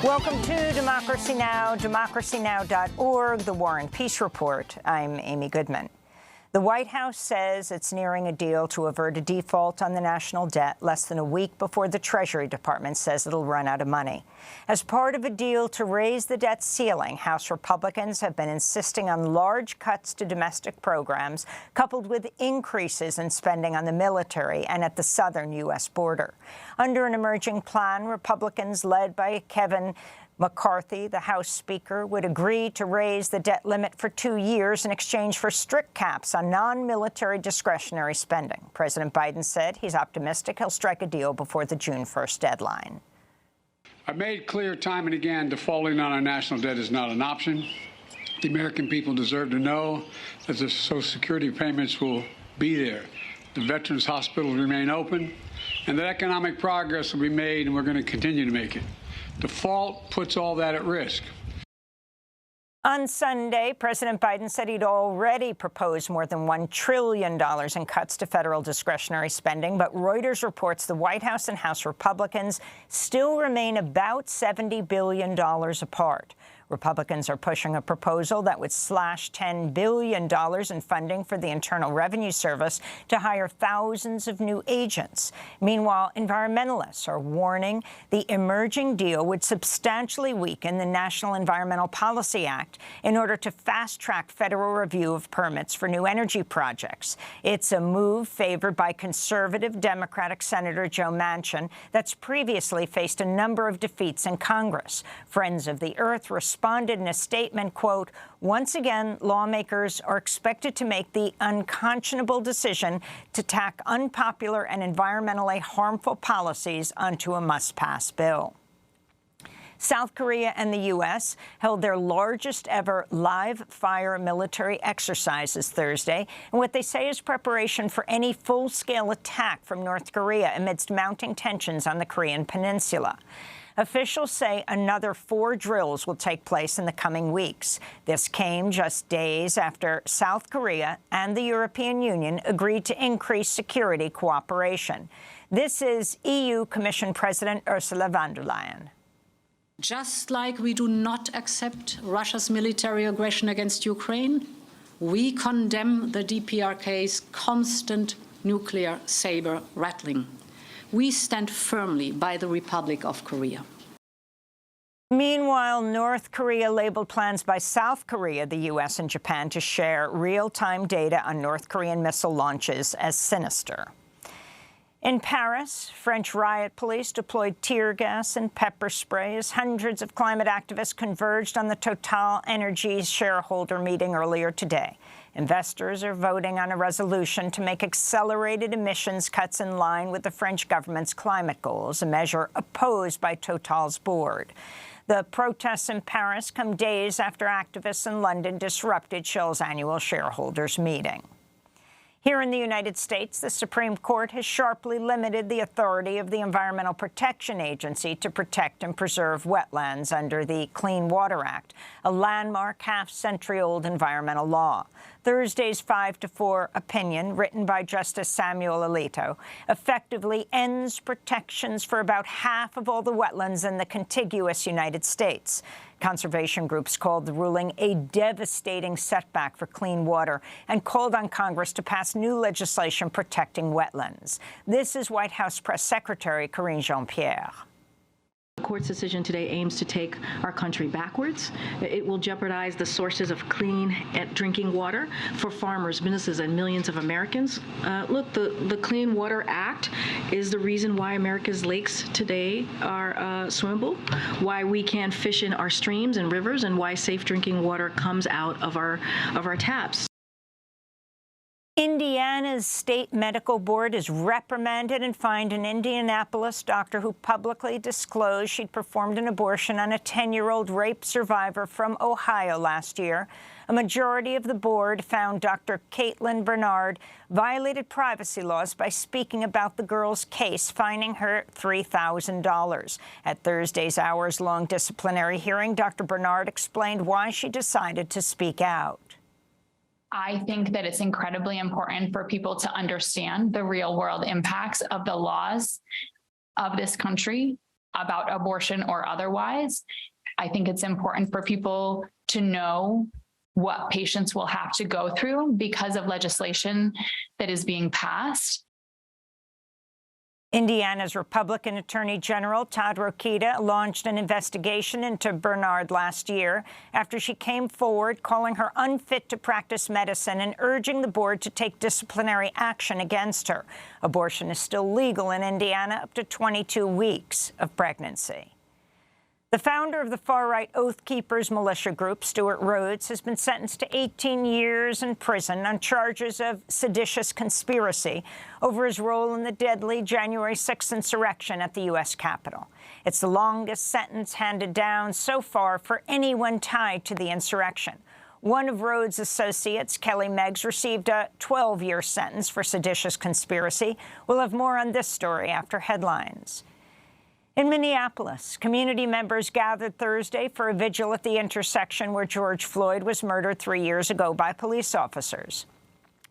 Welcome to Democracy Now!, democracynow.org, the War and Peace Report. I'm Amy Goodman. The White House says it's nearing a deal to avert a default on the national debt less than a week before the Treasury Department says it'll run out of money. As part of a deal to raise the debt ceiling, House Republicans have been insisting on large cuts to domestic programs, coupled with increases in spending on the military and at the southern U.S. border. Under an emerging plan, Republicans led by Kevin McCarthy, the House Speaker, would agree to raise the debt limit for 2 years in exchange for strict caps on non-military discretionary spending. President Biden said he's optimistic he'll strike a deal before the June 1st deadline. I've made clear time and again defaulting on our national debt is not an option. The American people deserve to know that the Social Security payments will be there. The Veterans Hospitals remain open, and that economic progress will be made, and we're going to continue to make it. Default puts all that at risk. On Sunday, President Biden said he'd already proposed more than $1 trillion in cuts to federal discretionary spending, but Reuters reports the White House and House Republicans still remain about $70 billion apart. Republicans are pushing a proposal that would slash $10 billion in funding for the Internal Revenue Service to hire thousands of new agents. Meanwhile, environmentalists are warning the emerging deal would substantially weaken the National Environmental Policy Act in order to fast-track federal review of permits for new energy projects. It's a move favored by conservative Democratic Senator Joe Manchin that's previously faced a number of defeats in Congress. Friends of the Earth responded in a statement, quote, "Once again, lawmakers are expected to make the unconscionable decision to tack unpopular and environmentally harmful policies onto a must-pass bill." South Korea and the U.S. held their largest ever live-fire military exercises Thursday, in what they say is preparation for any full-scale attack from North Korea amidst mounting tensions on the Korean peninsula. Officials say another 4 drills will take place in the coming weeks. This came just days after South Korea and the European Union agreed to increase security cooperation. This is EU Commission President Ursula von der Leyen. Just like we do not accept Russia's military aggression against Ukraine, we condemn the DPRK's constant nuclear saber rattling. We stand firmly by the Republic of Korea. Meanwhile, North Korea labeled plans by South Korea, the U.S. and Japan to share real-time data on North Korean missile launches as sinister. In Paris, French riot police deployed tear gas and pepper spray as hundreds of climate activists converged on the Total Energies shareholder meeting earlier today. Investors are voting on a resolution to make accelerated emissions cuts in line with the French government's climate goals, a measure opposed by Total's board. The protests in Paris come days after activists in London disrupted Shell's annual shareholders meeting. Here in the United States, the Supreme Court has sharply limited the authority of the Environmental Protection Agency to protect and preserve wetlands under the Clean Water Act, a landmark half-century-old environmental law. Thursday's 5-4 opinion, written by Justice Samuel Alito, effectively ends protections for about half of all the wetlands in the contiguous United States. Conservation groups called the ruling a devastating setback for clean water and called on Congress to pass new legislation protecting wetlands. This is White House Press Secretary Karine Jean-Pierre. The court's decision today aims to take our country backwards. It will jeopardize the sources of clean drinking water for farmers, businesses, and millions of Americans. Look, the Clean Water Act is the reason why America's lakes today are swimmable, why we can fish in our streams and rivers, and why safe drinking water comes out of our taps. Indiana's state medical board has reprimanded and fined an Indianapolis doctor who publicly disclosed she'd performed an abortion on a 10-year-old rape survivor from Ohio last year. A majority of the board found Dr. Caitlin Bernard violated privacy laws by speaking about the girl's case, fining her $3,000. At Thursday's hours-long disciplinary hearing, Dr. Bernard explained why she decided to speak out. I think that it's incredibly important for people to understand the real world impacts of the laws of this country about abortion or otherwise. I think it's important for people to know what patients will have to go through because of legislation that is being passed. Indiana's Republican Attorney General Todd Rokita launched an investigation into Bernard last year after she came forward calling her unfit to practice medicine and urging the board to take disciplinary action against her. Abortion is still legal in Indiana up to 22 weeks of pregnancy. The founder of the far-right Oath Keepers militia group, Stuart Rhodes, has been sentenced to 18 years in prison on charges of seditious conspiracy over his role in the deadly January 6th insurrection at the U.S. Capitol. It's the longest sentence handed down so far for anyone tied to the insurrection. One of Rhodes' associates, Kelly Meggs, received a 12-year sentence for seditious conspiracy. We'll have more on this story after headlines. In Minneapolis, community members gathered Thursday for a vigil at the intersection where George Floyd was murdered 3 years ago by police officers.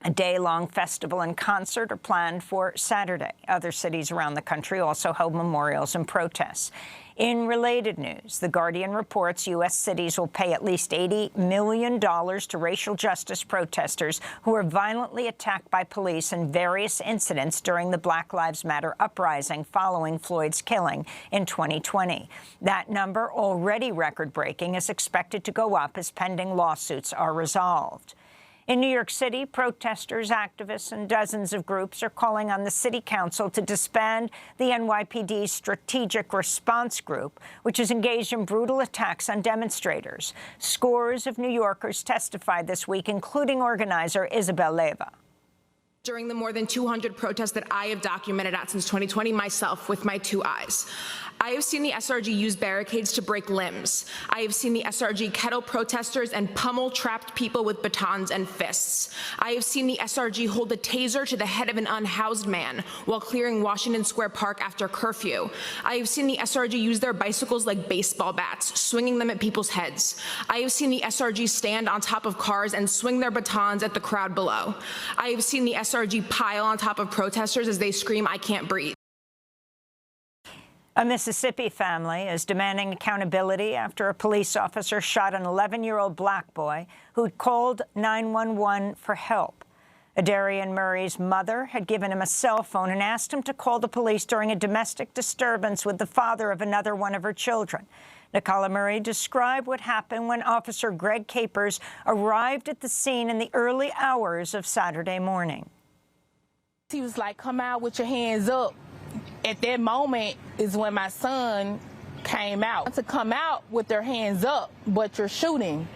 A day-long festival and concert are planned for Saturday. Other cities around the country also held memorials and protests. In related news, The Guardian reports U.S. cities will pay at least $80 million to racial justice protesters who were violently attacked by police in various incidents during the Black Lives Matter uprising following Floyd's killing in 2020. That number, already record-breaking, is expected to go up as pending lawsuits are resolved. In New York City, protesters, activists, and dozens of groups are calling on the city council to disband the NYPD's Strategic Response Group, which is engaged in brutal attacks on demonstrators. Scores of New Yorkers testified this week, including organizer Isabel Leyva. During the more than 200 protests that I have documented at since 2020 myself with my 2 eyes, I have seen the SRG use barricades to break limbs. I have seen the SRG kettle protesters and pummel trapped people with batons and fists. I have seen the SRG hold a taser to the head of an unhoused man while clearing Washington Square Park after curfew. I have seen the SRG use their bicycles like baseball bats, swinging them at people's heads. I have seen the SRG stand on top of cars and swing their batons at the crowd below. I have seen the SRG pile on top of protesters as they scream, "I can't breathe." A Mississippi family is demanding accountability after a police officer shot an 11-year-old black boy who'd called 911 for help. Adarian Murray's mother had given him a cell phone and asked him to call the police during a domestic disturbance with the father of another one of her children. Nicola Murray described what happened when Officer Greg Capers arrived at the scene in the early hours of Saturday morning. He was like, "Come out with your hands up." At that moment is when my son came out. To come out with their hands up, but you're shooting.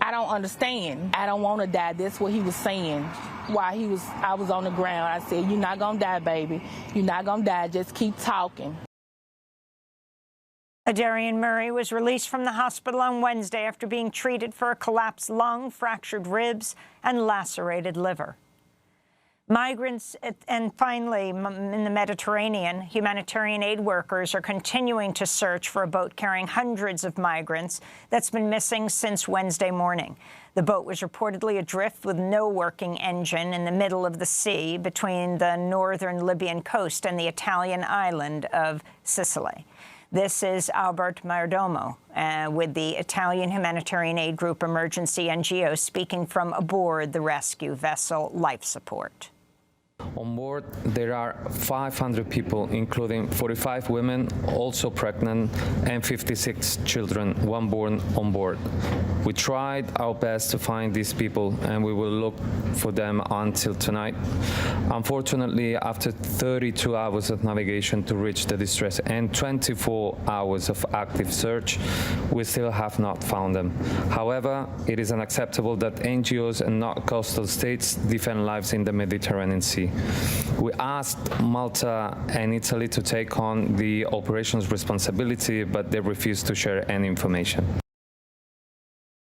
I don't understand. I don't want to die. That's what he was saying. While I was on the ground, I said, "You're not going to die, baby. You're not going to die. Just keep talking." Adarian Murray was released from the hospital on Wednesday after being treated for a collapsed lung, fractured ribs, and lacerated liver. Migrants, and finally, in the Mediterranean, humanitarian aid workers are continuing to search for a boat carrying hundreds of migrants that's been missing since Wednesday morning. The boat was reportedly adrift with no working engine in the middle of the sea between the northern Libyan coast and the Italian island of Sicily. This is Albert Mayordomo with the Italian humanitarian aid group Emergency NGO speaking from aboard the rescue vessel Life Support. On board, there are 500 people, including 45 women, also pregnant, and 56 children, one born on board. We tried our best to find these people, and we will look for them until tonight. Unfortunately, after 32 hours of navigation to reach the distress and 24 hours of active search, we still have not found them. However, it is unacceptable that NGOs and not coastal states defend lives in the Mediterranean Sea. We asked Malta and Italy to take on the operations responsibility, but they refused to share any information.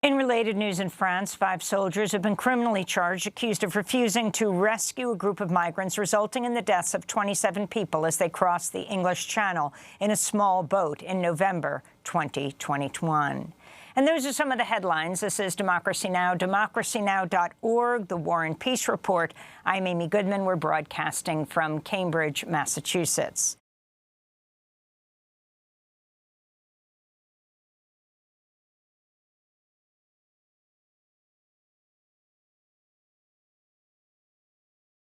In related news in France, 5 soldiers have been criminally charged, accused of refusing to rescue a group of migrants, resulting in the deaths of 27 people as they crossed the English Channel in a small boat in November 2021. And those are some of the headlines. This is Democracy Now!, democracynow.org, the War and Peace Report. I'm Amy Goodman. We're broadcasting from Cambridge, Massachusetts.